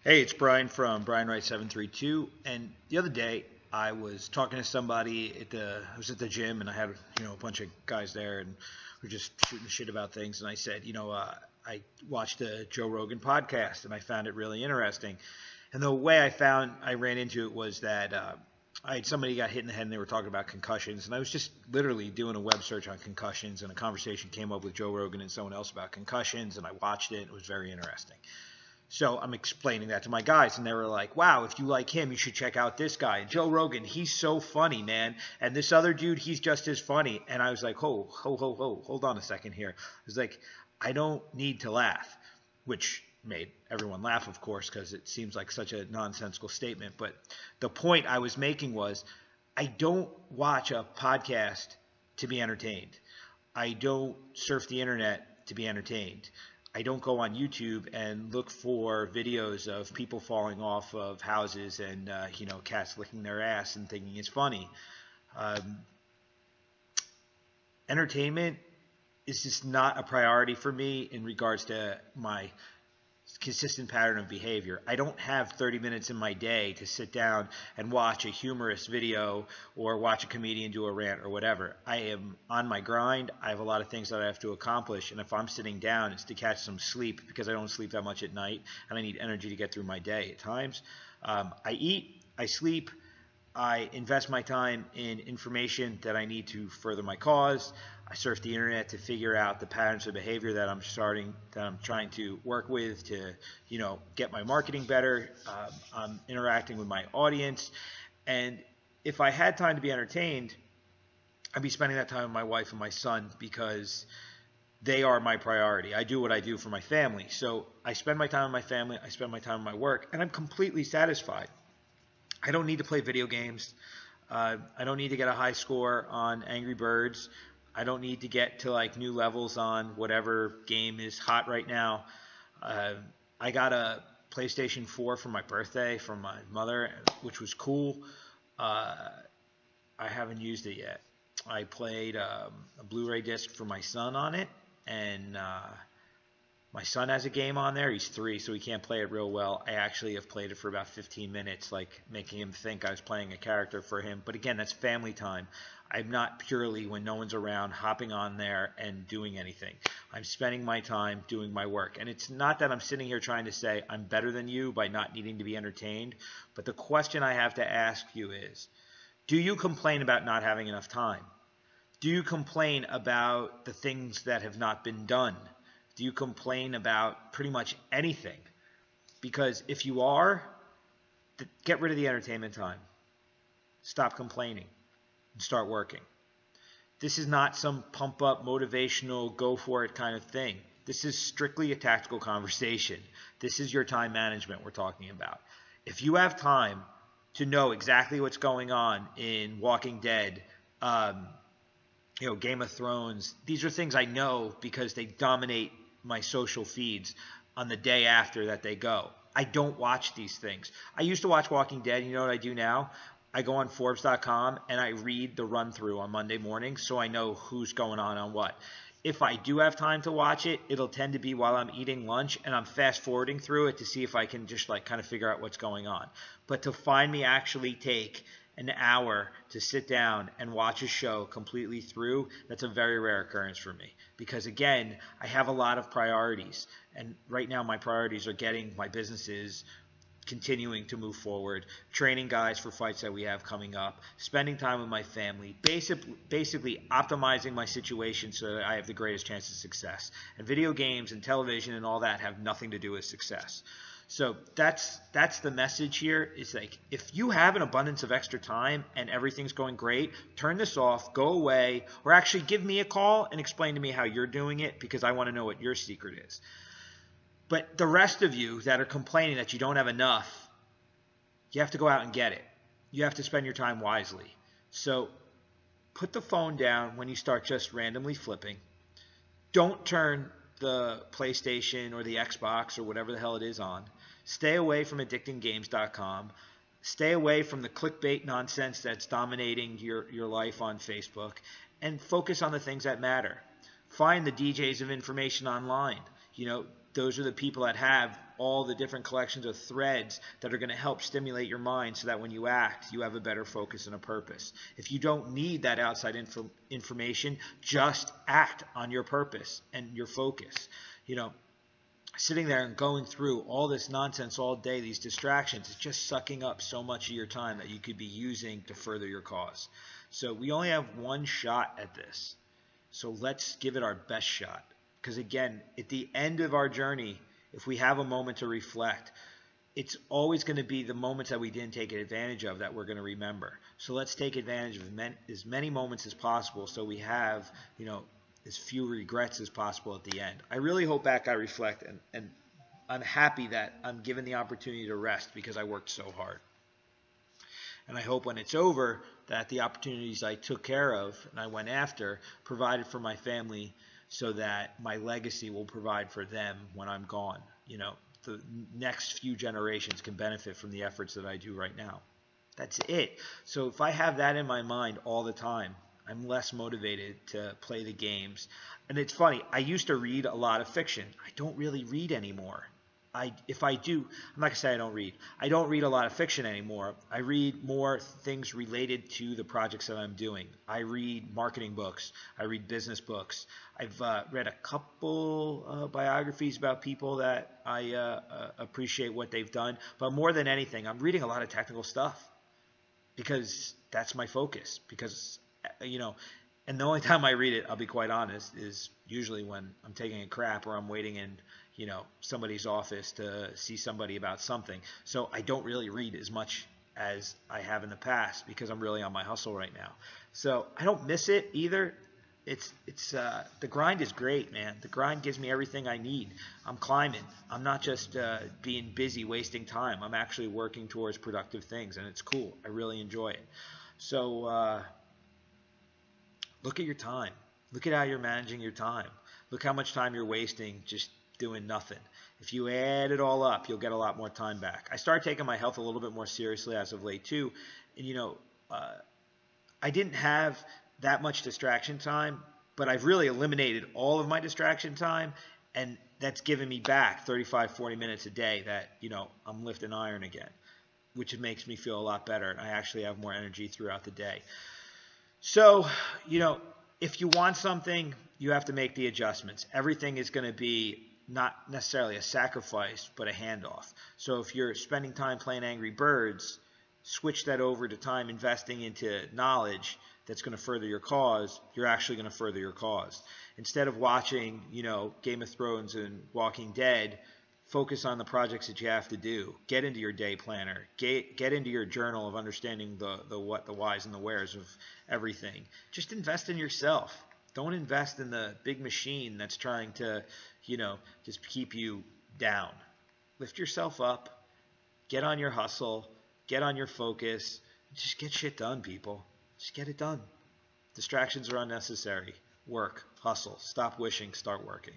Hey, it's Brian from Wright 732. And the other day, I was talking to somebody I was at the gym, and I had a bunch of guys there, and we are just shooting shit about things. And I said, I watched the Joe Rogan podcast, and I found it really interesting. And the way I ran into it was that I had somebody got hit in the head, and they were talking about concussions, and I was just literally doing a web search on concussions, and a conversation came up with Joe Rogan and someone else about concussions, and I watched it. And it was very interesting. So I'm explaining that to my guys, and they were like, wow, if you like him, you should check out this guy. Joe Rogan, he's so funny, man. And this other dude, he's just as funny. And I was like, hold on a second here. I was like, I don't need to laugh, which made everyone laugh, of course, because it seems like such a nonsensical statement. But the point I was making was I don't watch a podcast to be entertained. I don't surf the internet to be entertained. I don't go on YouTube and look for videos of people falling off of houses and, cats licking their ass and thinking it's funny. Entertainment is just not a priority for me in regards to my consistent pattern of behavior. I don't have 30 minutes in my day to sit down and watch a humorous video or watch a comedian do a rant or whatever. I am on my grind. I have a lot of things that I have to accomplish, and if I'm sitting down, it's to catch some sleep because I don't sleep that much at night, and I need energy to get through my day at times. I eat, I sleep, I invest my time in information that I need to further my cause. I surf the internet to figure out the patterns of behavior that I'm trying to work with to, get my marketing better. I'm interacting with my audience. And if I had time to be entertained, I'd be spending that time with my wife and my son because they are my priority. I do what I do for my family. So I spend my time with my family, I spend my time with my work, and I'm completely satisfied. I don't need to play video games. I don't need to get a high score on Angry Birds. I don't need to get to new levels on whatever game is hot right now. I got a PlayStation 4 for my birthday from my mother, which was cool. I haven't used it yet. I played a Blu-ray disc for my son on it, and my son has a game on there. He's 3, so he can't play it real well. I actually have played it for about 15 minutes, making him think I was playing a character for him. But again, that's family time. I'm not purely, when no one's around, hopping on there and doing anything. I'm spending my time doing my work. And it's not that I'm sitting here trying to say I'm better than you by not needing to be entertained. But the question I have to ask you is, do you complain about not having enough time? Do you complain about the things that have not been done? Do you complain about pretty much anything? Because if you are, get rid of the entertainment time. Stop complaining and start working. This is not some pump up, motivational, go for it kind of thing. This is strictly a tactical conversation. This is your time management we're talking about. If you have time to know exactly what's going on in Walking Dead, Game of Thrones, these are things I know because they dominate my social feeds on the day after that they go. I don't watch these things. I used to watch Walking Dead. You know what I do now? I go on Forbes.com and I read the run through on Monday morning so I know who's going on what. If I do have time to watch it, it'll tend to be while I'm eating lunch and I'm fast forwarding through it to see if I can just kind of figure out what's going on. But to find me actually take an hour to sit down and watch a show completely through, that's a very rare occurrence for me. Because again, I have a lot of priorities. And right now my priorities are getting my businesses continuing to move forward, training guys for fights that we have coming up, spending time with my family, basically optimizing my situation so that I have the greatest chance of success. And video games and television and all that have nothing to do with success. So that's the message here. It's if you have an abundance of extra time and everything's going great, turn this off, go away, or actually give me a call and explain to me how you're doing it because I want to know what your secret is. But the rest of you that are complaining that you don't have enough, you have to go out and get it. You have to spend your time wisely. So put the phone down when you start just randomly flipping. Don't turn the PlayStation or the Xbox or whatever the hell it is on. Stay away from addictinggames.com. Stay away from the clickbait nonsense that's dominating your life on Facebook. And focus on the things that matter. Find the DJs of information online. those are the people that have all the different collections of threads that are going to help stimulate your mind so that when you act, you have a better focus and a purpose. If you don't need that outside information, just act on your purpose and your focus. Sitting there and going through all this nonsense all day, these distractions, it's just sucking up so much of your time that you could be using to further your cause. So we only have one shot at this. So let's give it our best shot. Because again, at the end of our journey, if we have a moment to reflect, it's always going to be the moments that we didn't take advantage of that we're going to remember. So let's take advantage of as many moments as possible so we have, as few regrets as possible at the end. I really hope back I reflect, and I'm happy that I'm given the opportunity to rest because I worked so hard. And I hope when it's over that the opportunities I took care of and I went after provided for my family so that my legacy will provide for them when I'm gone. The next few generations can benefit from the efforts that I do right now. That's it. So if I have that in my mind all the time, I'm less motivated to play the games. And it's funny, I used to read a lot of fiction. I don't really read anymore. If I do, I'm not going to say I don't read. I don't read a lot of fiction anymore. I read more things related to the projects that I'm doing. I read marketing books. I read business books. I've read a couple biographies about people that I appreciate what they've done. But more than anything, I'm reading a lot of technical stuff because that's my focus. Because, and the only time I read it, I'll be quite honest, is usually when I'm taking a crap or I'm waiting in somebody's office to see somebody about something. So I don't really read as much as I have in the past because I'm really on my hustle right now. So I don't miss it either. It's the grind is great, man. The grind gives me everything I need. I'm climbing. I'm not just being busy wasting time. I'm actually working towards productive things, and it's cool. I really enjoy it. So look at your time. Look at how you're managing your time. Look how much time you're wasting just doing nothing. If you add it all up, you'll get a lot more time back. I started taking my health a little bit more seriously as of late too. And I didn't have that much distraction time, but I've really eliminated all of my distraction time, and that's given me back 35, 40 minutes a day that, I'm lifting iron again, which makes me feel a lot better. And I actually have more energy throughout the day. So, if you want something, you have to make the adjustments. Everything is going to be not necessarily a sacrifice, but a handoff. So if you're spending time playing Angry Birds, switch that over to time investing into knowledge that's going to further your cause. You're actually going to further your cause. Instead of watching, Game of Thrones and Walking Dead, focus on the projects that you have to do. Get into your day planner. Get into your journal of understanding the what, the whys, and the wheres of everything. Just invest in yourself. Don't invest in the big machine that's trying to, just keep you down. Lift yourself up. Get on your hustle. Get on your focus. Just get shit done, people. Just get it done. Distractions are unnecessary. Work. Hustle. Stop wishing. Start working.